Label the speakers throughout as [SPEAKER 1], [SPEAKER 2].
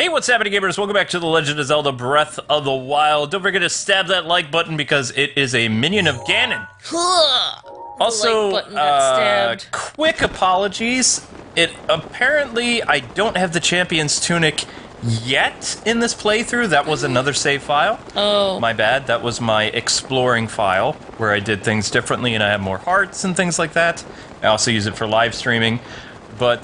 [SPEAKER 1] Hey, what's happening, gamers? Welcome back to The Legend of Zelda Breath of the Wild. Don't forget to stab that like button because it is a minion of Ganon. Also,
[SPEAKER 2] like button got stabbed.
[SPEAKER 1] quick apologies. Apparently, I don't have the Champion's Tunic yet in this playthrough. That was another save file.
[SPEAKER 2] Oh.
[SPEAKER 1] My bad. That was my exploring file where I did things differently and I have more hearts and things like that. I also use it for live streaming. But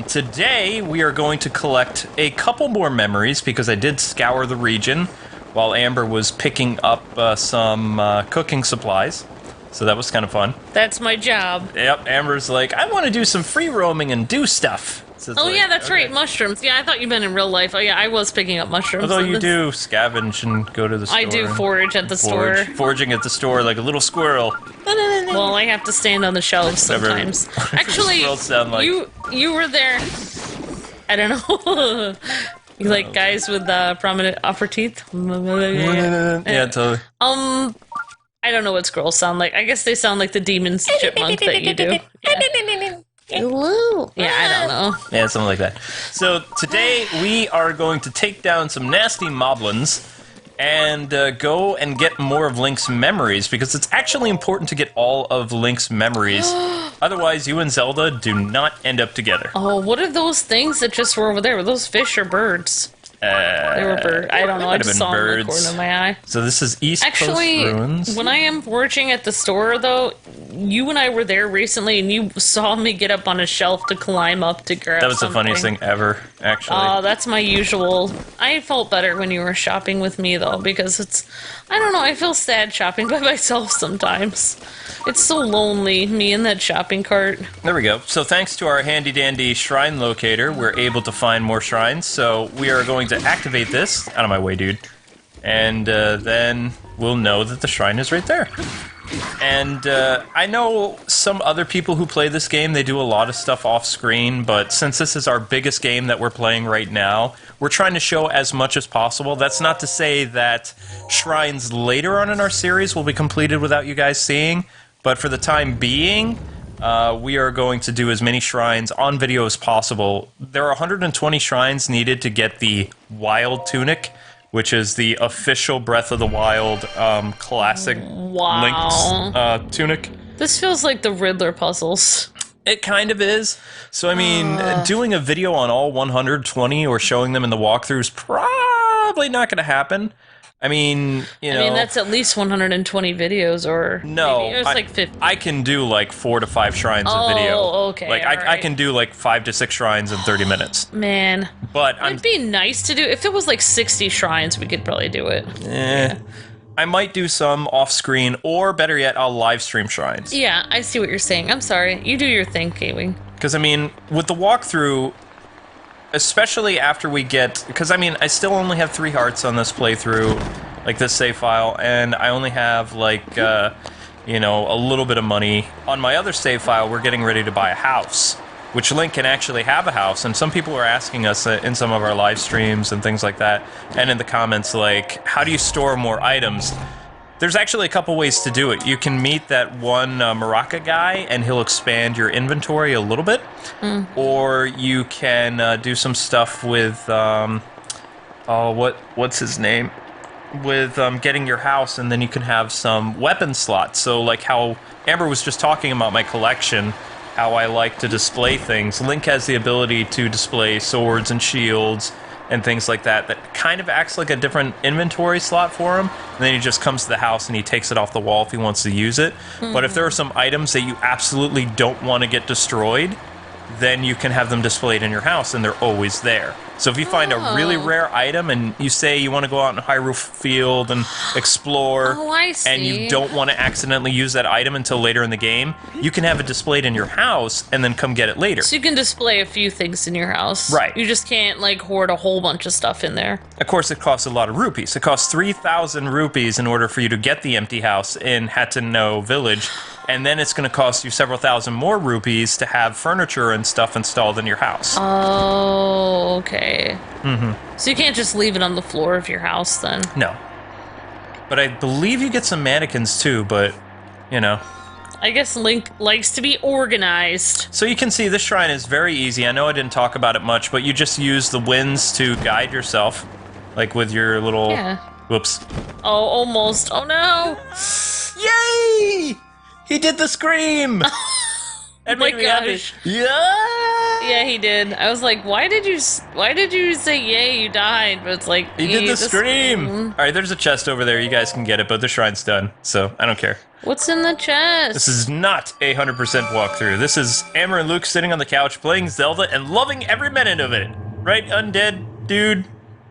[SPEAKER 1] today we are going to collect a couple more memories because I did scour the region while Amber was picking up some cooking supplies. So that was kind of fun.
[SPEAKER 2] That's my job.
[SPEAKER 1] Yep, Amber's like, I want to do some free roaming and do stuff. So
[SPEAKER 2] Oh,
[SPEAKER 1] like,
[SPEAKER 2] yeah, that's
[SPEAKER 1] okay.
[SPEAKER 2] right, mushrooms. Yeah, I thought you meant in real life. Oh, yeah, I was picking up mushrooms.
[SPEAKER 1] Although
[SPEAKER 2] and
[SPEAKER 1] you
[SPEAKER 2] this-
[SPEAKER 1] do scavenge and go to the store.
[SPEAKER 2] I do
[SPEAKER 1] and
[SPEAKER 2] forage at the store.
[SPEAKER 1] Foraging at the store like a little squirrel.
[SPEAKER 2] Well, I have to stand on the shelves
[SPEAKER 1] Whatever.
[SPEAKER 2] sometimes. Actually,
[SPEAKER 1] Squirrels sound like-
[SPEAKER 2] you were there. I don't know. You like guys with prominent upper teeth?
[SPEAKER 1] Yeah, totally.
[SPEAKER 2] I don't know what squirrels sound like. I guess they sound like the demon chipmunk that you do. Yeah, I don't know.
[SPEAKER 1] Yeah, something like that. So today we are going to take down some nasty moblins and go and get more of Link's memories because it's actually important to get all of Link's memories. Otherwise, you and Zelda do not end up together.
[SPEAKER 2] Oh, what are those things that just were over there? Were those fish or birds? They were birds. I don't know. I
[SPEAKER 1] might have
[SPEAKER 2] just
[SPEAKER 1] been
[SPEAKER 2] saw them in the
[SPEAKER 1] birds.
[SPEAKER 2] corner of my eye.
[SPEAKER 1] So this is East
[SPEAKER 2] Actually,
[SPEAKER 1] Coast Ruins.
[SPEAKER 2] when I am foraging at the store, though, you and I were there recently, and you saw me get up on a shelf to climb up to grab
[SPEAKER 1] That was the
[SPEAKER 2] something.
[SPEAKER 1] funniest thing ever, actually.
[SPEAKER 2] Oh, that's my usual. I felt better when you were shopping with me, though, because it's... I don't know, I feel sad shopping by myself sometimes. It's so lonely, me in that shopping cart.
[SPEAKER 1] There we go. So thanks to our handy-dandy shrine locator, we're able to find more shrines. So we are going to activate this. Out of my way, dude. And then we'll know that the shrine is right there. And I know some other people who play this game, they do a lot of stuff off-screen, but since this is our biggest game that we're playing right now, we're trying to show as much as possible. That's not to say that shrines later on in our series will be completed without you guys seeing, but for the time being, we are going to do as many shrines on video as possible. There are 120 shrines needed to get the Wild Tunic, which is the official Breath of the Wild classic
[SPEAKER 2] Wow.
[SPEAKER 1] Link's tunic.
[SPEAKER 2] This feels like the Riddler puzzles.
[SPEAKER 1] It kind of is. So, I mean, doing a video on all 120 or showing them in the walkthrough is probably not going to happen. I mean, you know...
[SPEAKER 2] I mean, that's at least 120 videos, or
[SPEAKER 1] No,
[SPEAKER 2] maybe it's like 50.
[SPEAKER 1] I can do like 4 to 5 shrines a video.
[SPEAKER 2] Oh, okay,
[SPEAKER 1] Like I
[SPEAKER 2] alright.
[SPEAKER 1] can do like 5 to 6 shrines in 30 minutes.
[SPEAKER 2] Man,
[SPEAKER 1] But I'm
[SPEAKER 2] it'd be nice to do. If it was like 60 shrines, we could probably do it.
[SPEAKER 1] I might do some off screen, or better yet, I'll live stream shrines.
[SPEAKER 2] Yeah, I see what you're saying. I'm sorry. You do your thing, K-Wing.
[SPEAKER 1] Because I mean, with the walkthrough, especially after we get, because I mean, I still only have 3 hearts on this playthrough, like this save file, and I only have like, you know, a little bit of money. On my other save file, we're getting ready to buy a house, which Link can actually have a house, and some people are asking us in some of our live streams and things like that, and in the comments, like, how do you store more items? There's actually a couple ways to do it. You can meet that one Maraca guy, and he'll expand your inventory a little bit, or you can do some stuff with, what's his name? With getting your house, and then you can have some weapon slots. So, like how Amber was just talking about my collection, how I like to display things. Link has the ability to display swords and shields and things like that, that kind of acts like a different inventory slot for him, and then he just comes to the house and he takes it off the wall if he wants to use it. But if there are some items that you absolutely don't want to get destroyed, then you can have them displayed in your house, and they're always there. So if you find a really rare item, and you say you want to go out in Hyrule Field and explore,
[SPEAKER 2] Oh, I see.
[SPEAKER 1] and you don't want to accidentally use that item until later in the game, you can have it displayed in your house, and then come get it later.
[SPEAKER 2] So you can display a few things in your house.
[SPEAKER 1] Right.
[SPEAKER 2] You just can't, like, hoard a whole bunch of stuff in there.
[SPEAKER 1] Of course, it costs a lot of rupees. It costs 3,000 rupees in order for you to get the empty house in Hateno Village, and then it's going to cost you several thousand more rupees to have furniture and stuff installed in your house.
[SPEAKER 2] Oh, okay. So you can't just leave it on the floor of your house, then?
[SPEAKER 1] No. But I believe you get some mannequins too, but, you know.
[SPEAKER 2] I guess Link likes to be organized.
[SPEAKER 1] So you can see this shrine is very easy. I know I didn't talk about it much, but you just use the winds to guide yourself. Like with your little...
[SPEAKER 2] Yeah.
[SPEAKER 1] Whoops.
[SPEAKER 2] Oh, almost. Oh no!
[SPEAKER 1] Yay! He did the scream! That
[SPEAKER 2] my
[SPEAKER 1] made me happy.
[SPEAKER 2] gosh.
[SPEAKER 1] Yeah!
[SPEAKER 2] Yeah, he did. I was like, why did you say yay? You died, but it's like
[SPEAKER 1] He did the scream! Alright, there's a chest over there. You guys can get it, but the shrine's done, so I don't care.
[SPEAKER 2] What's in the chest?
[SPEAKER 1] This is not a 100% walkthrough. This is Amber and Luke sitting on the couch playing Zelda and loving every minute of it. Right, undead dude?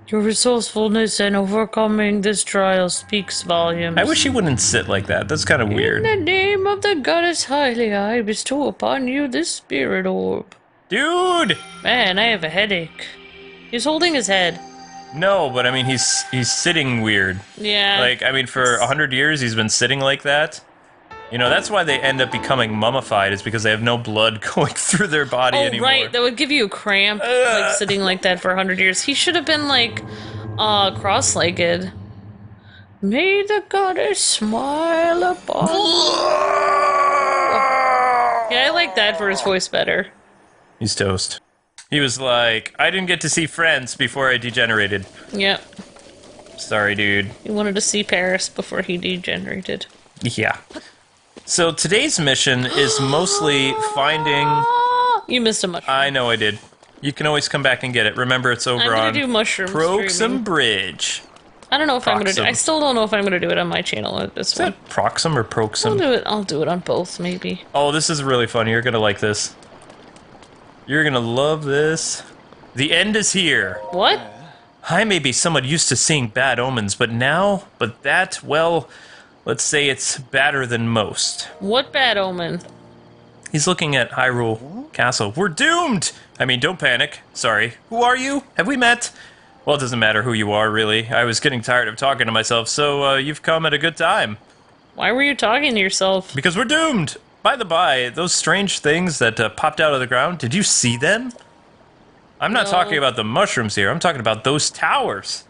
[SPEAKER 2] Your resourcefulness and overcoming this trial speaks volumes.
[SPEAKER 1] I wish he wouldn't sit like that. That's kind of weird.
[SPEAKER 2] In the name of the goddess Hylia, I bestow upon you this spirit orb.
[SPEAKER 1] Dude!
[SPEAKER 2] Man, I have a headache. He's holding his head.
[SPEAKER 1] No, but I mean, he's sitting weird.
[SPEAKER 2] Yeah.
[SPEAKER 1] Like, I mean, for 100 years he's been sitting like that. You know, that's why they end up becoming mummified, is because they have no blood going through their body anymore.
[SPEAKER 2] Right, that would give you a cramp, like sitting like that for 100 years. He should have been like, cross-legged. May the goddess smile upon you. Yeah, I like that for his voice better.
[SPEAKER 1] He's toast. He was like, I didn't get to see friends before I degenerated.
[SPEAKER 2] Yep.
[SPEAKER 1] Sorry, dude.
[SPEAKER 2] He wanted to see Paris before he degenerated.
[SPEAKER 1] Yeah. So today's mission is mostly finding...
[SPEAKER 2] You missed a mushroom.
[SPEAKER 1] I know I did. You can always come back and get it. Remember, it's over
[SPEAKER 2] I'm gonna
[SPEAKER 1] on
[SPEAKER 2] do mushroom
[SPEAKER 1] Proxim
[SPEAKER 2] streaming.
[SPEAKER 1] Bridge.
[SPEAKER 2] I don't know if I'm gonna do.
[SPEAKER 1] Proxim.
[SPEAKER 2] I still don't know if I'm gonna do it on my channel at this
[SPEAKER 1] Is
[SPEAKER 2] one.
[SPEAKER 1] that Proxim or Proxim?
[SPEAKER 2] I'll do it on both, maybe.
[SPEAKER 1] Oh, this is really fun. You're gonna like this. You're gonna love this. The end is here.
[SPEAKER 2] What?
[SPEAKER 1] I may be somewhat used to seeing bad omens, but that, well, let's say it's badder than most.
[SPEAKER 2] What bad omen?
[SPEAKER 1] He's looking at Hyrule Castle. We're doomed! I mean, don't panic. Sorry. Who are you? Have we met? Well, it doesn't matter who you are, really. I was getting tired of talking to myself, so you've come at a good time.
[SPEAKER 2] Why were you talking to yourself?
[SPEAKER 1] Because we're doomed! By the by, those strange things that popped out of the ground, did you see them? I'm not
[SPEAKER 2] No.
[SPEAKER 1] talking about the mushrooms here. I'm talking about those towers.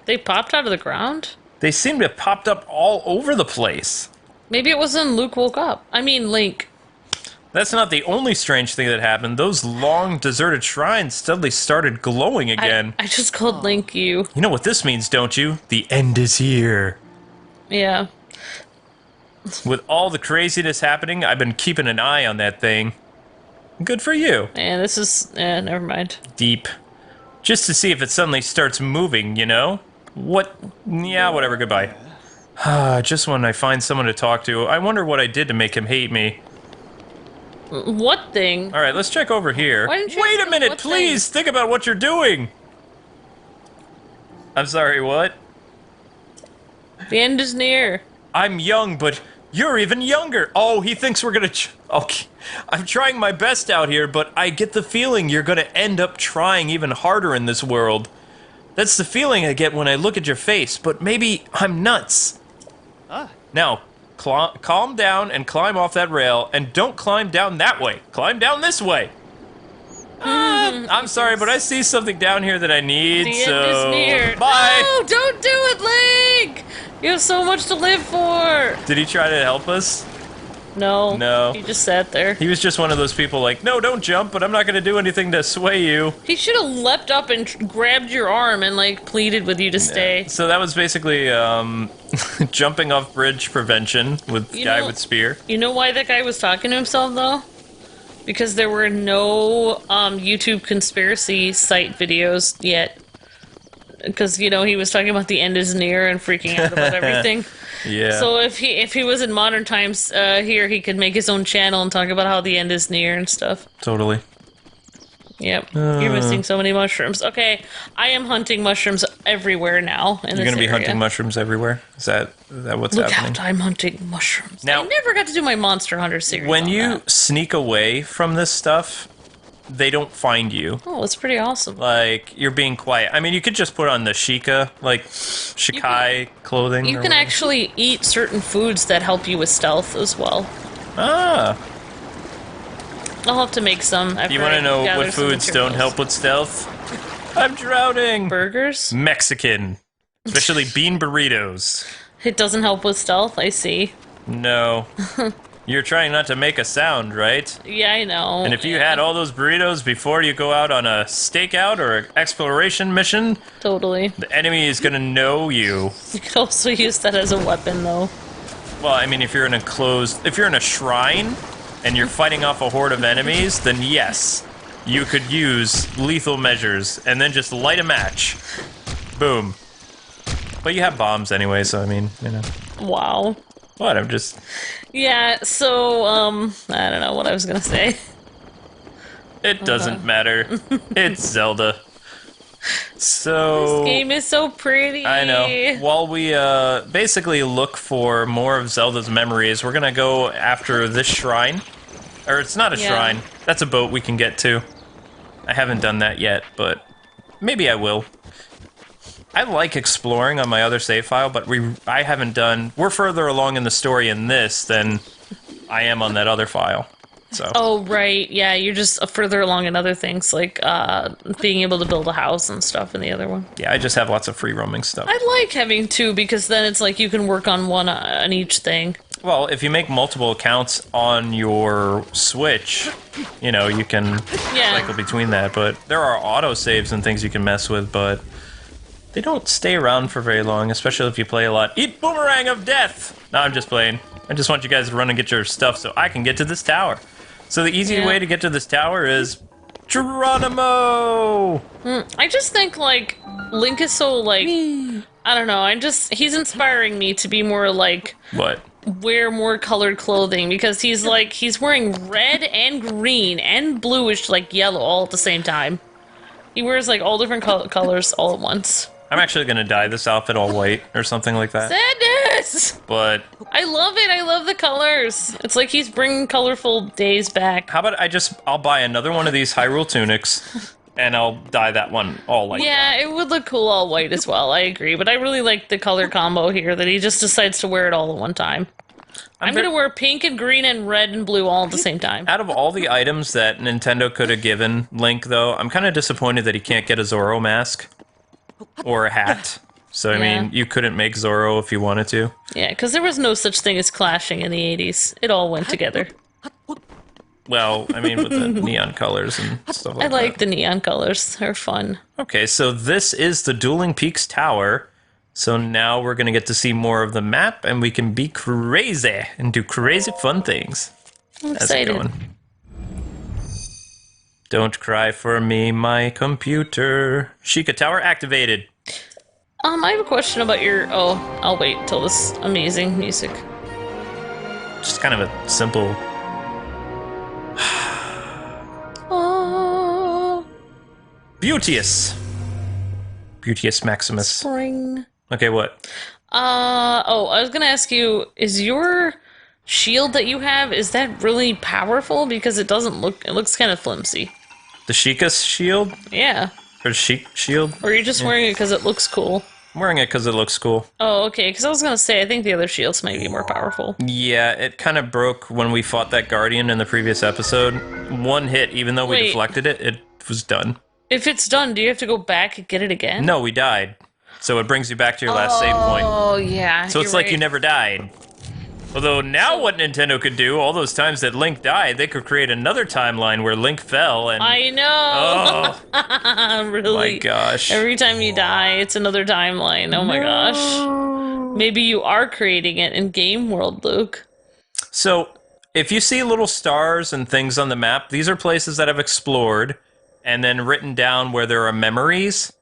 [SPEAKER 2] They popped out of the ground?
[SPEAKER 1] They seem to have popped up all over the place.
[SPEAKER 2] Maybe it was when Luke woke up. I mean, Link.
[SPEAKER 1] That's not the only strange thing that happened. Those long, deserted shrines suddenly started glowing again.
[SPEAKER 2] I just called Link you.
[SPEAKER 1] You know what this means, don't you? The end is here.
[SPEAKER 2] Yeah.
[SPEAKER 1] With all the craziness happening, I've been keeping an eye on that thing. Good for you.
[SPEAKER 2] And this is... never mind.
[SPEAKER 1] Deep. Just to see if it suddenly starts moving, you know? What? Yeah, whatever, goodbye. Just when I find someone to talk to, I wonder what I did to make him hate me.
[SPEAKER 2] What thing?
[SPEAKER 1] Alright, let's check over here.
[SPEAKER 2] Why didn't you
[SPEAKER 1] Wait
[SPEAKER 2] ask
[SPEAKER 1] a
[SPEAKER 2] me
[SPEAKER 1] minute,
[SPEAKER 2] what
[SPEAKER 1] please! Think about what you're doing! I'm sorry, what?
[SPEAKER 2] The end is near.
[SPEAKER 1] I'm young, but you're even younger. Oh, he thinks we're gonna... Okay, I'm trying my best out here, but I get the feeling you're gonna end up trying even harder in this world. That's the feeling I get when I look at your face, but maybe I'm nuts. Now, calm down and climb off that rail, and don't climb down that way. Climb down this way. I'm sorry, but I see something down here that I need,
[SPEAKER 2] The
[SPEAKER 1] so...
[SPEAKER 2] end is near.
[SPEAKER 1] Bye!
[SPEAKER 2] No, don't do it, Link! You have so much to live for.
[SPEAKER 1] Did he try to help us?
[SPEAKER 2] No.
[SPEAKER 1] No.
[SPEAKER 2] He just sat there.
[SPEAKER 1] He was just one of those people like, no, don't jump, but I'm not gonna do anything to sway you.
[SPEAKER 2] He should have leapt up and grabbed your arm and, like, pleaded with you to stay.
[SPEAKER 1] So that was basically, jumping off bridge prevention with
[SPEAKER 2] You
[SPEAKER 1] guy
[SPEAKER 2] know-
[SPEAKER 1] with spear.
[SPEAKER 2] You know why that guy was talking to himself, though? Because there were no YouTube conspiracy site videos yet. Because, you know, he was talking about the end is near and freaking out about everything.
[SPEAKER 1] Yeah.
[SPEAKER 2] So if he was in modern times here, he could make his own channel and talk about how the end is near and stuff.
[SPEAKER 1] Totally.
[SPEAKER 2] Yep. You're missing so many mushrooms. Okay, I am hunting mushrooms everywhere now in
[SPEAKER 1] You're
[SPEAKER 2] this
[SPEAKER 1] gonna be
[SPEAKER 2] area.
[SPEAKER 1] hunting mushrooms everywhere? Is that what's
[SPEAKER 2] Look
[SPEAKER 1] happening?
[SPEAKER 2] out, I'm hunting mushrooms.
[SPEAKER 1] Now-
[SPEAKER 2] I never got to do my Monster Hunter series
[SPEAKER 1] When
[SPEAKER 2] on
[SPEAKER 1] you
[SPEAKER 2] that.
[SPEAKER 1] sneak away from this stuff, they don't find you.
[SPEAKER 2] Oh, it's pretty awesome.
[SPEAKER 1] Like, you're being quiet. I mean, you could just put on the Sheikah, like, Shikai clothing.
[SPEAKER 2] You
[SPEAKER 1] or
[SPEAKER 2] can
[SPEAKER 1] whatever.
[SPEAKER 2] actually eat certain foods that help you with stealth as well.
[SPEAKER 1] Ah.
[SPEAKER 2] I'll have to make some. After
[SPEAKER 1] You want to
[SPEAKER 2] I
[SPEAKER 1] know
[SPEAKER 2] gather
[SPEAKER 1] what
[SPEAKER 2] some
[SPEAKER 1] foods don't
[SPEAKER 2] materials.
[SPEAKER 1] help with stealth? I'm drowning!
[SPEAKER 2] Burgers?
[SPEAKER 1] Mexican. Especially bean burritos.
[SPEAKER 2] It doesn't help with stealth, I see.
[SPEAKER 1] No. You're trying not to make a sound, right?
[SPEAKER 2] Yeah, I know.
[SPEAKER 1] And if you had all those burritos before you go out on a stakeout or an exploration mission,
[SPEAKER 2] Totally.
[SPEAKER 1] the enemy is gonna know you.
[SPEAKER 2] You could also use that as a weapon, though.
[SPEAKER 1] Well, I mean, if you're in a shrine and you're fighting off a horde of enemies, then yes, you could use lethal measures and then just light a match. Boom. But you have bombs anyway, so I mean, you know.
[SPEAKER 2] Wow.
[SPEAKER 1] What? I'm just.
[SPEAKER 2] Yeah, so, I don't know what I was gonna say.
[SPEAKER 1] It doesn't matter. It's Zelda. So.
[SPEAKER 2] This game is so pretty.
[SPEAKER 1] I know. While we basically look for more of Zelda's memories, we're gonna go after this shrine. Or it's not a shrine. That's a boat we can get to. I haven't done that yet, but maybe I will. I like exploring on my other save file, but I haven't done... We're further along in the story in this than I am on that other file. So.
[SPEAKER 2] Oh, right. Yeah, you're just further along in other things, like being able to build a house and stuff in the other one.
[SPEAKER 1] Yeah, I just have lots of free roaming stuff.
[SPEAKER 2] I like having two, because then it's like you can work on one on each thing.
[SPEAKER 1] Well, if you make multiple accounts on your Switch, you know, you can cycle between that. But there are autosaves and things you can mess with, but they don't stay around for very long, especially if you play a lot. Eat Boomerang of Death! No, I'm just playing. I just want you guys to run and get your stuff so I can get to this tower. So the easy way to get to this tower is Geronimo!
[SPEAKER 2] I just think, like, Link is so, like, I don't know, he's inspiring me to be more, like...
[SPEAKER 1] What?
[SPEAKER 2] Wear more colored clothing, because he's wearing red and green and bluish, like, yellow all at the same time. He wears, like, all different colors all at once.
[SPEAKER 1] I'm actually gonna dye this outfit all white or something like that.
[SPEAKER 2] Sadness!
[SPEAKER 1] But...
[SPEAKER 2] I love it, I love the colors. It's like he's bringing colorful days back.
[SPEAKER 1] How about I'll buy another one of these Hyrule tunics, and I'll dye that one all white.
[SPEAKER 2] Yeah, it would look cool all white as well, I agree. But I really like the color combo here, that he just decides to wear it all at one time. I'm gonna wear pink and green and red and blue all at the same time.
[SPEAKER 1] Out of all the items that Nintendo could have given Link, though, I'm kind of disappointed that he can't get a Zoro mask. Or a hat. So, I mean, you couldn't make Zoro if you wanted to.
[SPEAKER 2] Yeah, because there was no such thing as clashing in the 80s. It all went together.
[SPEAKER 1] Well, I mean, with the neon colors and stuff like that.
[SPEAKER 2] I like the neon colors. They're fun.
[SPEAKER 1] Okay, so this is the Dueling Peaks Tower. So now we're going to get to see more of the map, and we can be crazy and do crazy fun things.
[SPEAKER 2] I'm excited.
[SPEAKER 1] How's it going? Don't cry for me, my computer. Sheikah Tower activated.
[SPEAKER 2] I have a question about your... Oh, I'll wait till this amazing music.
[SPEAKER 1] Just kind of a simple...
[SPEAKER 2] Oh,
[SPEAKER 1] Beauteous. Beauteous Maximus.
[SPEAKER 2] spring.
[SPEAKER 1] Okay, what?
[SPEAKER 2] I was gonna ask you, is your shield that you have, is that really powerful? Because it looks kind of flimsy.
[SPEAKER 1] The Sheikah's shield?
[SPEAKER 2] Yeah.
[SPEAKER 1] Or Sheik shield?
[SPEAKER 2] Or you're just wearing it because it looks cool?
[SPEAKER 1] I'm wearing it because it looks cool.
[SPEAKER 2] Oh, okay, because I was gonna say, I think the other shields might be more powerful.
[SPEAKER 1] Yeah, it kind of broke when we fought that Guardian in the previous episode. One hit, even though we deflected it, it was done.
[SPEAKER 2] If it's done, do you have to go back and get it again?
[SPEAKER 1] No, we died. So it brings you back to your last save point.
[SPEAKER 2] Oh, yeah.
[SPEAKER 1] So it's like you never died. Although now what Nintendo could do, all those times that Link died, they could create another timeline where Link fell and...
[SPEAKER 2] I know!
[SPEAKER 1] Oh,
[SPEAKER 2] really?
[SPEAKER 1] my gosh.
[SPEAKER 2] Every time you die, it's another timeline. Oh my gosh. Maybe you are creating it in Game World, Luke.
[SPEAKER 1] So, if you see little stars and things on the map, these are places that I've explored and then written down where there are memories.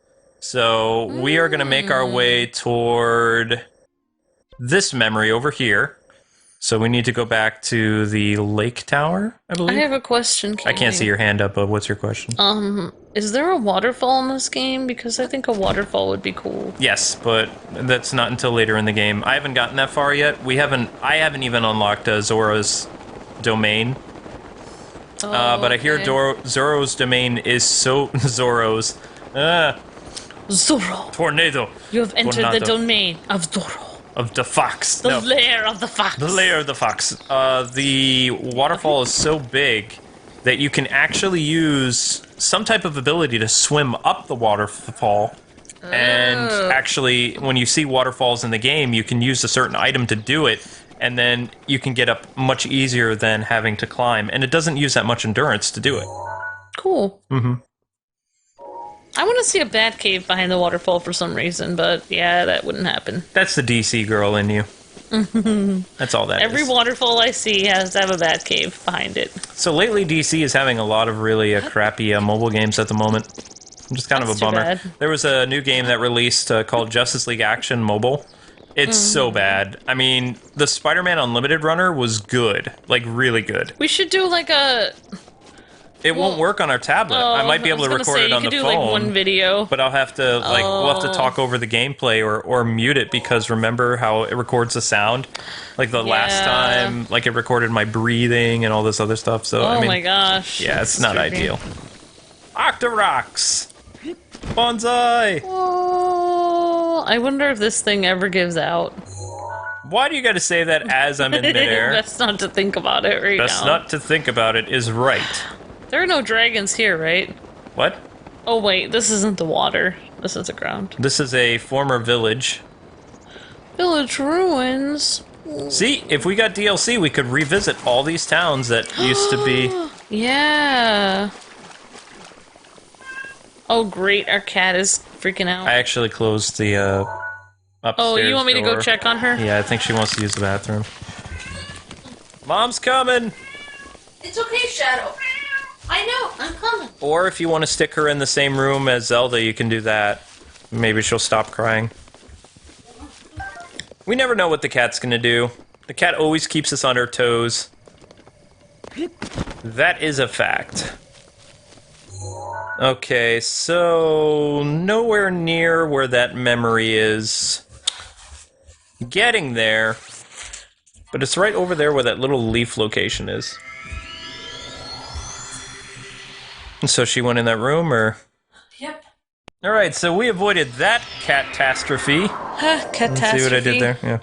[SPEAKER 1] So, we are going to make our way toward this memory over here. So we need to go back to the lake tower, I believe.
[SPEAKER 2] I have a question.
[SPEAKER 1] I can't see your hand up, but what's your question?
[SPEAKER 2] Is there a waterfall in this game? Because I think a waterfall would be cool.
[SPEAKER 1] Yes, but that's not until later in the game. I haven't gotten that far yet. I haven't even unlocked Zora's domain. But I hear Zoro's domain is so... Zoro's.
[SPEAKER 2] Zoro!
[SPEAKER 1] Tornado.
[SPEAKER 2] You have entered the domain of Zoro.
[SPEAKER 1] Of the fox.
[SPEAKER 2] The lair of the fox.
[SPEAKER 1] The lair of the fox. The waterfall is so big that you can actually use some type of ability to swim up the waterfall. And actually, when you see waterfalls in the game, you can use a certain item to do it. and then you can get up much easier than having to climb, and it doesn't use that much endurance to do it.
[SPEAKER 2] Cool.
[SPEAKER 1] Mm-hmm.
[SPEAKER 2] I want to see a bat cave behind the waterfall for some reason, but yeah, that wouldn't happen.
[SPEAKER 1] That's the DC girl in you. That's all that
[SPEAKER 2] Every
[SPEAKER 1] is.
[SPEAKER 2] waterfall I see has to have a bat cave behind it.
[SPEAKER 1] So lately, DC is having a lot of really crappy mobile games at the moment. Just kind of
[SPEAKER 2] That's
[SPEAKER 1] a
[SPEAKER 2] too
[SPEAKER 1] bummer.
[SPEAKER 2] bad.
[SPEAKER 1] There was a new game that released called Justice League Action Mobile. It's so bad. I mean, the Spider-Man Unlimited runner was good, like really good.
[SPEAKER 2] We should do like a.
[SPEAKER 1] It won't work on our tablet. I might be able to record it on the
[SPEAKER 2] you could do
[SPEAKER 1] phone.
[SPEAKER 2] like one video.
[SPEAKER 1] But I'll have to we'll have to talk over the gameplay or mute it, because remember how it records the sound, like the last
[SPEAKER 2] Yeah.
[SPEAKER 1] time, like it recorded my breathing and all this other stuff. So
[SPEAKER 2] Oh
[SPEAKER 1] I mean,
[SPEAKER 2] my gosh.
[SPEAKER 1] yeah, it's
[SPEAKER 2] That's
[SPEAKER 1] not
[SPEAKER 2] trippy.
[SPEAKER 1] ideal. Octoroks, bonsai.
[SPEAKER 2] Oh, I wonder if this thing ever gives out.
[SPEAKER 1] Why do you got to say that as I'm in midair?
[SPEAKER 2] Best not to think about it right
[SPEAKER 1] Best
[SPEAKER 2] now.
[SPEAKER 1] not to think about it is right.
[SPEAKER 2] There are no dragons here, right?
[SPEAKER 1] What?
[SPEAKER 2] Oh wait, this isn't the water. This is the ground.
[SPEAKER 1] This is a former village.
[SPEAKER 2] Village ruins.
[SPEAKER 1] See, if we got DLC, we could revisit all these towns that used to be.
[SPEAKER 2] Yeah. Oh great, our cat is freaking out.
[SPEAKER 1] I actually closed the upstairs
[SPEAKER 2] Oh, you want me to go
[SPEAKER 1] door.
[SPEAKER 2] check on her?
[SPEAKER 1] Yeah, I think she wants to use the bathroom. Mom's coming!
[SPEAKER 2] It's okay, Shadow. I know, I'm coming.
[SPEAKER 1] Or if you want to stick her in the same room as Zelda, you can do that. Maybe she'll stop crying. We never know what the cat's gonna do. The cat always keeps us on our toes. That is a fact. Okay, so nowhere near where that memory is. Getting there, but it's right over there where that little leaf location is. And so she went in that room, or?
[SPEAKER 2] Yep.
[SPEAKER 1] Alright, so we avoided that catastrophe.
[SPEAKER 2] Catastrophe.
[SPEAKER 1] See what I did there? Yeah.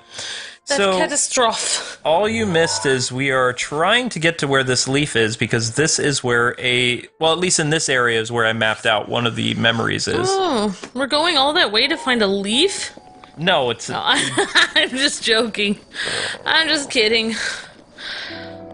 [SPEAKER 2] That
[SPEAKER 1] So,
[SPEAKER 2] catastrophe.
[SPEAKER 1] all you missed is we are trying to get to where this leaf is, because this is where well, at least in this area is where I mapped out one of the memories is.
[SPEAKER 2] Oh, we're going all that way to find a leaf?
[SPEAKER 1] No, it's...
[SPEAKER 2] I'm just joking. I'm just kidding.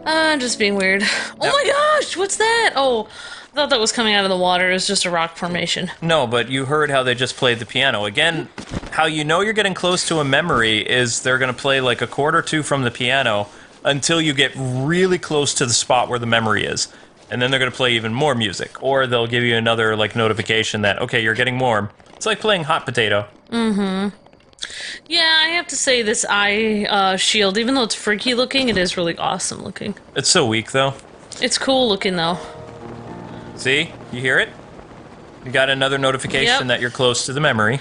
[SPEAKER 2] I'm just being weird. Oh my gosh, what's that? Oh, I thought that was coming out of the water. It was just a rock formation.
[SPEAKER 1] No, but you heard how they just played the piano. Again, how you know you're getting close to a memory is they're going to play like a chord or two from the piano until you get really close to the spot where the memory is. And then they're going to play even more music. Or they'll give you another like notification that, okay, you're getting warm. It's like playing Hot Potato.
[SPEAKER 2] Yeah, I have to say this eye shield, even though it's freaky looking, it is really awesome looking.
[SPEAKER 1] It's so weak, though.
[SPEAKER 2] It's cool looking, though.
[SPEAKER 1] See? You hear it? You got another notification
[SPEAKER 2] Yep.
[SPEAKER 1] that you're close to the memory.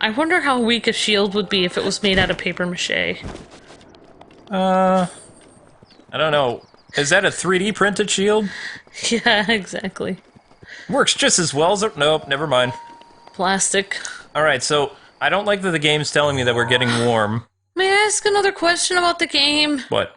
[SPEAKER 2] I wonder how weak a shield would be if it was made out of paper mache.
[SPEAKER 1] I don't know. Is that a 3D printed shield?
[SPEAKER 2] Yeah, exactly.
[SPEAKER 1] Works just as well as... Nope, never mind.
[SPEAKER 2] Plastic.
[SPEAKER 1] Alright, so I don't like that the game's telling me that we're getting warm.
[SPEAKER 2] May I ask another question about the game?
[SPEAKER 1] What?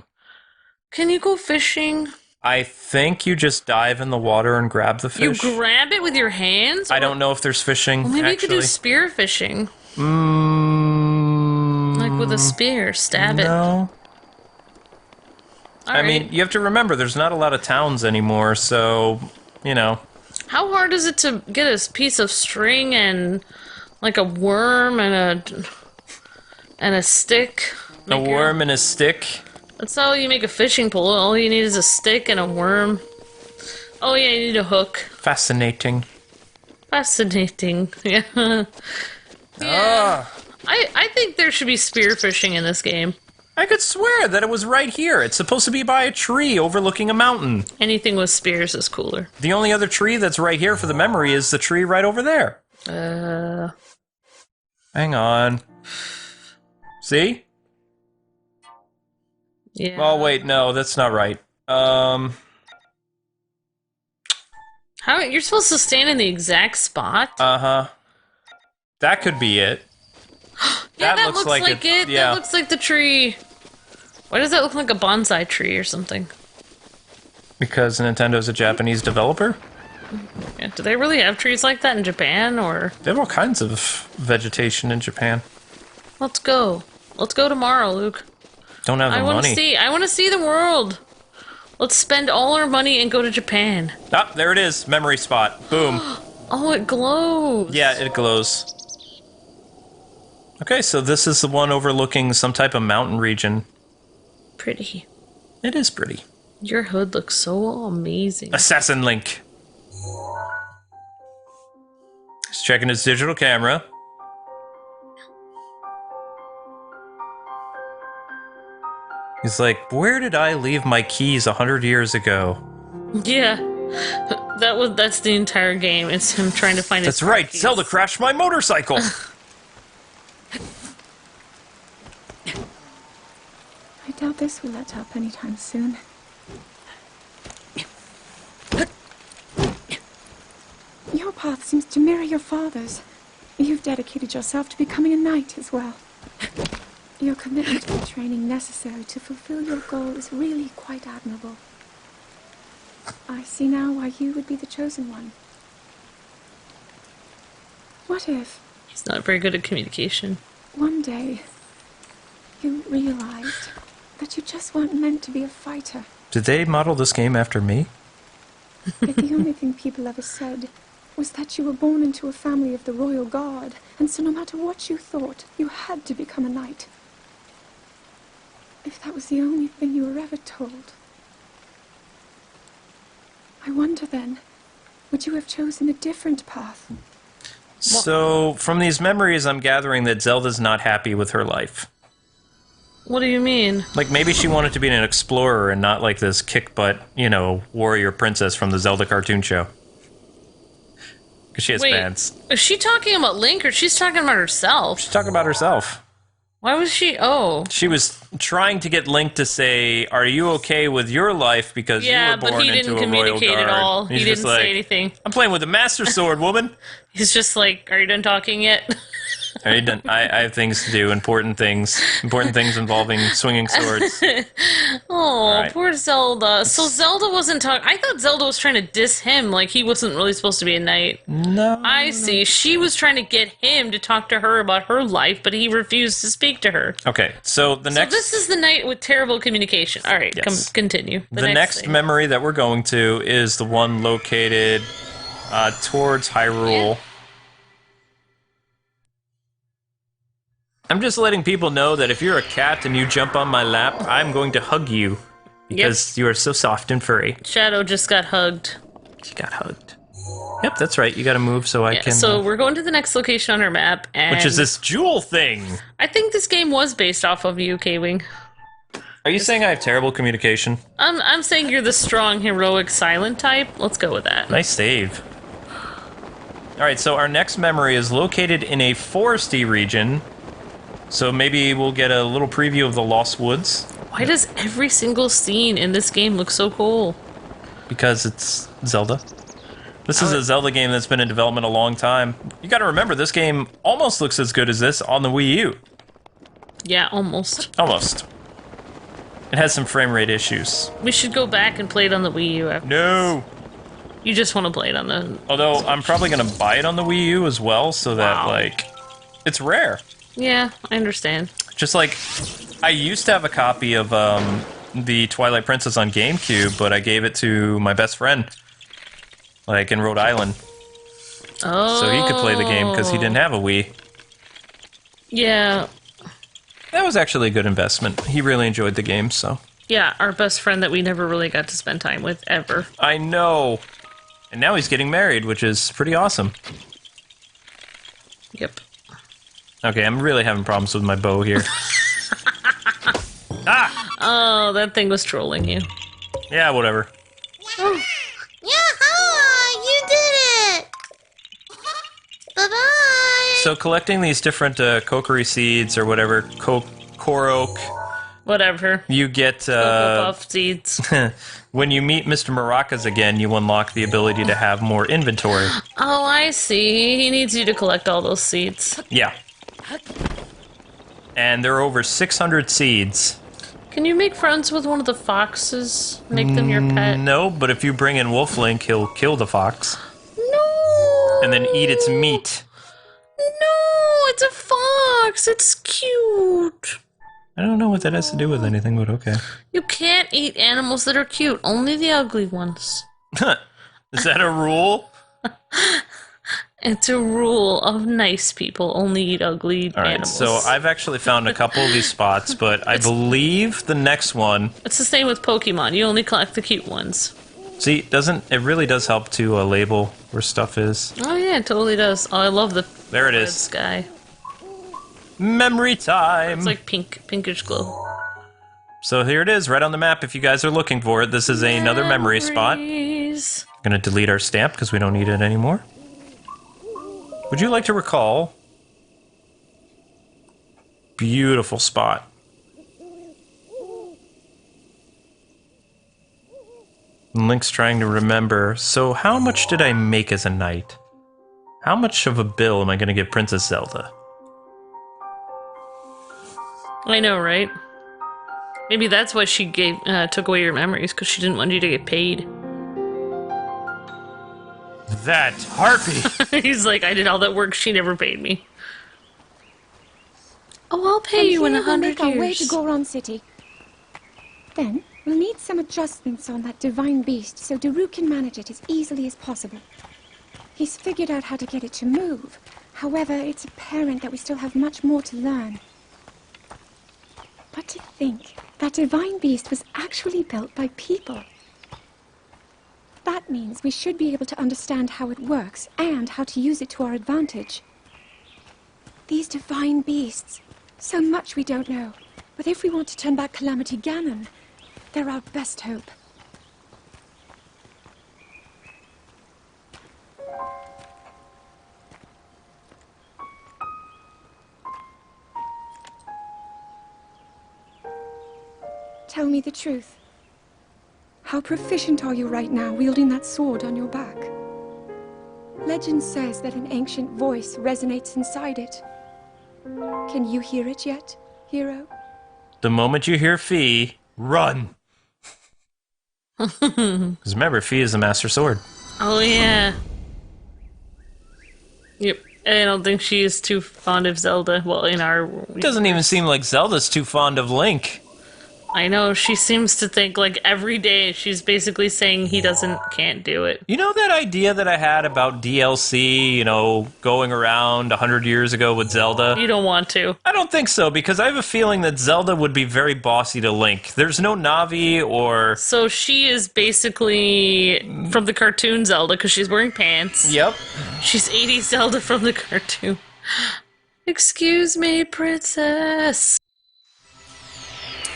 [SPEAKER 2] Can you go fishing?
[SPEAKER 1] I think you just dive in the water and grab the
[SPEAKER 2] You
[SPEAKER 1] fish.
[SPEAKER 2] grab it with your hands?
[SPEAKER 1] I don't know if there's fishing,
[SPEAKER 2] Well, maybe you could
[SPEAKER 1] actually.
[SPEAKER 2] do spear fishing.
[SPEAKER 1] Mm,
[SPEAKER 2] Like with a spear, stab it.
[SPEAKER 1] no.
[SPEAKER 2] All
[SPEAKER 1] I
[SPEAKER 2] right.
[SPEAKER 1] mean, you have to remember, there's not a lot of towns anymore, so, you know.
[SPEAKER 2] How hard is it to get a piece of string and like a worm and a stick?
[SPEAKER 1] A worm and a stick.
[SPEAKER 2] That's how you make a fishing pole. All you need is a stick and a worm. Oh yeah, you need a hook.
[SPEAKER 1] Fascinating.
[SPEAKER 2] Fascinating. Yeah.
[SPEAKER 1] Ah,
[SPEAKER 2] I think there should be spear fishing in this game.
[SPEAKER 1] I could swear that it was right here. It's supposed to be by a tree overlooking a mountain.
[SPEAKER 2] Anything with spears is cooler.
[SPEAKER 1] The only other tree that's right here for the memory is the tree right over there. Hang on. See?
[SPEAKER 2] Yeah.
[SPEAKER 1] Oh, wait, no, that's not right.
[SPEAKER 2] How you're supposed to stand in the exact spot?
[SPEAKER 1] Uh-huh. That could be it.
[SPEAKER 2] Yeah, that
[SPEAKER 1] looks
[SPEAKER 2] looks
[SPEAKER 1] like
[SPEAKER 2] like
[SPEAKER 1] it-
[SPEAKER 2] it.
[SPEAKER 1] yeah.
[SPEAKER 2] That looks like the tree. Why does that look like a bonsai tree or something?
[SPEAKER 1] Because Nintendo's a Japanese developer?
[SPEAKER 2] Yeah, do they really have trees like that in Japan? Or
[SPEAKER 1] They have all kinds of vegetation in Japan.
[SPEAKER 2] let's go. Let's go tomorrow, Luke.
[SPEAKER 1] Don't have the
[SPEAKER 2] I want to
[SPEAKER 1] money.
[SPEAKER 2] see. I want to see the world. Let's spend all our money and go to Japan.
[SPEAKER 1] Ah, there it is. Memory spot. Boom.
[SPEAKER 2] Oh, it glows.
[SPEAKER 1] Yeah, it glows. Okay, so this is the one overlooking some type of mountain region.
[SPEAKER 2] Pretty.
[SPEAKER 1] It is pretty.
[SPEAKER 2] Your hood looks so amazing.
[SPEAKER 1] Assassin Link. He's checking his digital camera. He's like, where did I leave my keys 100 years ago?
[SPEAKER 2] Yeah. That's the entire game. It's him trying to find his
[SPEAKER 1] That's right,
[SPEAKER 2] keys.
[SPEAKER 1] Zelda crashed my motorcycle.
[SPEAKER 3] I doubt this will let up anytime soon. Your path seems to mirror your father's. You've dedicated yourself to becoming a knight as well. Your commitment to the training necessary to fulfill your goal is really quite admirable. I see now why you would be the chosen one. What if,
[SPEAKER 2] He's not very good at communication.
[SPEAKER 3] one day, you realized that you just weren't meant to be a fighter?
[SPEAKER 1] Did they model this game after me?
[SPEAKER 3] If the only thing people ever said was that you were born into a family of the royal guard, and so no matter what you thought, you had to become a knight. If that was the only thing you were ever told, I wonder then, would you have chosen a different path?
[SPEAKER 1] So, from these memories, I'm gathering that Zelda's not happy with her life.
[SPEAKER 2] What do you mean?
[SPEAKER 1] Like, maybe she wanted to be an explorer and not like this kick-butt, warrior princess from the Zelda cartoon show. Because she has
[SPEAKER 2] Wait,
[SPEAKER 1] fans.
[SPEAKER 2] is she talking about Link or she's talking about herself?
[SPEAKER 1] She's talking about herself.
[SPEAKER 2] Why was she? Oh.
[SPEAKER 1] She was trying to get Link to say, are you okay with your life because you
[SPEAKER 2] Yeah,
[SPEAKER 1] were born
[SPEAKER 2] but he
[SPEAKER 1] into
[SPEAKER 2] didn't
[SPEAKER 1] a royal
[SPEAKER 2] communicate
[SPEAKER 1] guard?
[SPEAKER 2] at all.
[SPEAKER 1] He's
[SPEAKER 2] He
[SPEAKER 1] just
[SPEAKER 2] didn't
[SPEAKER 1] like,
[SPEAKER 2] say anything.
[SPEAKER 1] I'm playing with the Master Sword, woman.
[SPEAKER 2] He's just like, are you done talking yet?
[SPEAKER 1] I have things to do, important things involving swinging swords.
[SPEAKER 2] Oh,
[SPEAKER 1] right.
[SPEAKER 2] poor Zelda. So Zelda wasn't talking. I thought Zelda was trying to diss him, like he wasn't really supposed to be a knight.
[SPEAKER 1] No.
[SPEAKER 2] I see. She was trying to get him to talk to her about her life, but he refused to speak to her.
[SPEAKER 1] Okay, so the next...
[SPEAKER 2] So this is the knight with terrible communication. All right,
[SPEAKER 1] Yes.
[SPEAKER 2] continue.
[SPEAKER 1] The next
[SPEAKER 2] thing.
[SPEAKER 1] memory that we're going to is the one located towards Hyrule. I'm just letting people know that if you're a cat and you jump on my lap, I'm going to hug you. Because you are so soft and furry.
[SPEAKER 2] Shadow just got hugged.
[SPEAKER 1] She got hugged. Yep, that's right. You gotta move so I can...
[SPEAKER 2] So we're going to the next location on our map, and
[SPEAKER 1] which is this jewel thing.
[SPEAKER 2] I think this game was based off of you, K-Wing.
[SPEAKER 1] Are you saying I have terrible communication?
[SPEAKER 2] I'm saying you're the strong, heroic, silent type. Let's go with that.
[SPEAKER 1] Nice save. Alright, so our next memory is located in a foresty region. So maybe we'll get a little preview of the Lost Woods.
[SPEAKER 2] Why does every single scene in this game look so cool?
[SPEAKER 1] Because it's Zelda. This is a Zelda game that's been in development a long time. You gotta remember, this game almost looks as good as this on the Wii U.
[SPEAKER 2] Yeah, almost.
[SPEAKER 1] Almost. It has some frame rate issues.
[SPEAKER 2] We should go back and play it on the Wii U.
[SPEAKER 1] No!
[SPEAKER 2] You just want to play it on the...
[SPEAKER 1] Although, I'm probably gonna buy it on the Wii U as well, so that,
[SPEAKER 2] Wow.
[SPEAKER 1] like... It's rare.
[SPEAKER 2] Yeah, I understand.
[SPEAKER 1] Just like, I used to have a copy of the Twilight Princess on GameCube, but I gave it to my best friend, like in Rhode Island,
[SPEAKER 2] Oh.
[SPEAKER 1] so he could play the game because he didn't have a Wii.
[SPEAKER 2] Yeah.
[SPEAKER 1] That was actually a good investment. He really enjoyed the game, so.
[SPEAKER 2] Yeah, our best friend that we never really got to spend time with, ever.
[SPEAKER 1] I know! And now he's getting married, which is pretty awesome.
[SPEAKER 2] Yep.
[SPEAKER 1] Okay, I'm really having problems with my bow here. Ah!
[SPEAKER 2] Oh, that thing was trolling you.
[SPEAKER 1] Yeah, whatever.
[SPEAKER 4] Yaha! You did it! Bye-bye!
[SPEAKER 1] So collecting these different Kokiri seeds or whatever, Korok,
[SPEAKER 2] Whatever.
[SPEAKER 1] you get...
[SPEAKER 2] Cocoa Puff seeds.
[SPEAKER 1] when you meet Mr. Maracas again, you unlock the ability to have more inventory.
[SPEAKER 2] Oh, I see. He needs you to collect all those seeds.
[SPEAKER 1] Yeah. And there are over 600 seeds.
[SPEAKER 2] Can you make friends with one of the foxes? Make them your pet?
[SPEAKER 1] No, but if you bring in Wolf Link, he'll kill the fox.
[SPEAKER 2] No!
[SPEAKER 1] And then eat its meat.
[SPEAKER 2] No, it's a fox. It's cute.
[SPEAKER 1] I don't know what that has to do with anything, but okay.
[SPEAKER 2] You can't eat animals that are cute, only the ugly ones.
[SPEAKER 1] Is that a rule?
[SPEAKER 2] It's a rule of nice people only eat ugly
[SPEAKER 1] All right,
[SPEAKER 2] animals.
[SPEAKER 1] so I've actually found a couple of these spots, but I believe the next one...
[SPEAKER 2] It's the same with Pokemon. You only collect the cute ones.
[SPEAKER 1] See, it really does help to label where stuff is.
[SPEAKER 2] Oh yeah, it totally does. Oh, I love the
[SPEAKER 1] There it
[SPEAKER 2] red
[SPEAKER 1] is.
[SPEAKER 2] sky.
[SPEAKER 1] Memory time!
[SPEAKER 2] It's like pinkish glow.
[SPEAKER 1] So here it is, right on the map if you guys are looking for it. This is another memory spot.
[SPEAKER 2] Memories.
[SPEAKER 1] Gonna delete our stamp because we don't need it anymore. Would you like to recall? Beautiful spot. And Link's trying to remember. So how much did I make as a knight? How much of a bill am I gonna give Princess Zelda?
[SPEAKER 2] I know, right? Maybe that's why she took away your memories, because she didn't want you to get paid.
[SPEAKER 1] That harpy!
[SPEAKER 2] He's like, I did all that work, she never paid me. Oh, I'll pay you in
[SPEAKER 3] Here we'll
[SPEAKER 2] 100
[SPEAKER 3] make our way to
[SPEAKER 2] years.
[SPEAKER 3] Goron City. Then, we'll need some adjustments on that divine beast so Daru can manage it as easily as possible. He's figured out how to get it to move. However, it's apparent that we still have much more to learn. But to think that divine beast was actually built by people. That means we should be able to understand how it works and how to use it to our advantage. These divine beasts, so much we don't know. But if we want to turn back Calamity Ganon, they're our best hope. Tell me the truth. How proficient are you right now wielding that sword on your back? Legend says that an ancient voice resonates inside it. Can you hear it yet, hero?
[SPEAKER 1] The moment you hear Fee, run! Because remember, Fee is the Master Sword.
[SPEAKER 2] Oh, yeah. Yep. I don't think she is too fond of Zelda. Well, in our...
[SPEAKER 1] It doesn't even seem like Zelda's too fond of Link.
[SPEAKER 2] I know, she seems to think, like, every day she's basically saying he can't do it.
[SPEAKER 1] You know that idea that I had about DLC, you know, going around 100 years ago with Zelda?
[SPEAKER 2] You don't want to.
[SPEAKER 1] I don't think so, because I have a feeling that Zelda would be very bossy to Link. There's no Navi or...
[SPEAKER 2] So she is basically from the cartoon Zelda, because she's wearing pants.
[SPEAKER 1] Yep.
[SPEAKER 2] She's 80 Zelda from the cartoon. Excuse me, princess.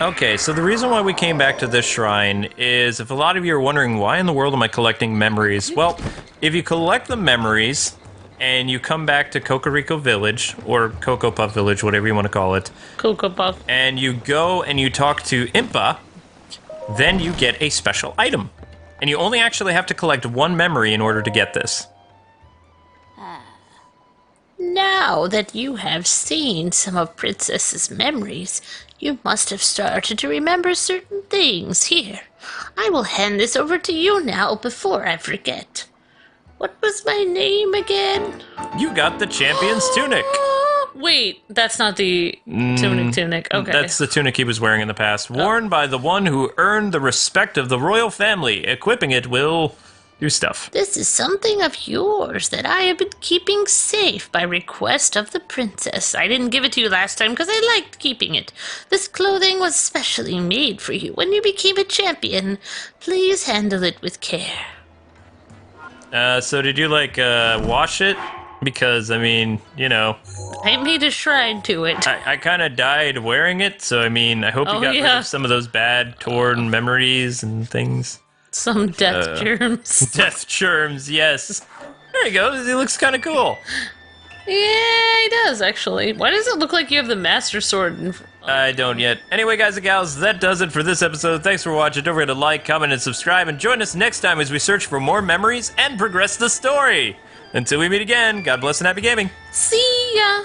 [SPEAKER 1] Okay, so the reason why we came back to this shrine is if a lot of you are wondering why in the world am I collecting memories, well, if you collect the memories and you come back to Cocorico Village, or Cocoa Puff Village, whatever you want to call it,
[SPEAKER 2] Cocoa Puff.
[SPEAKER 1] and you go and you talk to Impa, then you get a special item. And you only actually have to collect one memory in order to get this.
[SPEAKER 4] Now that you have seen some of Princess's memories, you must have started to remember certain things. Here, I will hand this over to you now before I forget. What was my name again?
[SPEAKER 1] You got the Champion's Tunic.
[SPEAKER 2] Wait, that's not the tunic. Okay.
[SPEAKER 1] That's the tunic he was wearing in the past. Worn by the one who earned the respect of the royal family. Equipping it will do stuff.
[SPEAKER 4] This is something of yours that I have been keeping safe by request of the princess. I didn't give it to you last time because I liked keeping it. This clothing was specially made for you when you became a champion. Please handle it with care.
[SPEAKER 1] So did you, like, wash it? Because, I mean, you know,
[SPEAKER 2] I made a shrine to it.
[SPEAKER 1] I kind of died wearing it, so, I mean, I hope you
[SPEAKER 2] Oh,
[SPEAKER 1] got rid
[SPEAKER 2] yeah.
[SPEAKER 1] of some of those bad, torn memories and things.
[SPEAKER 2] Some death germs.
[SPEAKER 1] Death germs, yes. There you go, he looks kind of cool.
[SPEAKER 2] Yeah, he does, actually. Why does it look like you have the Master Sword in
[SPEAKER 1] I don't yet. Anyway, guys and gals, that does it for this episode. Thanks for watching. Don't forget to like, comment, and subscribe, and join us next time as we search for more memories and progress the story. Until we meet again, God bless and happy gaming.
[SPEAKER 2] See ya!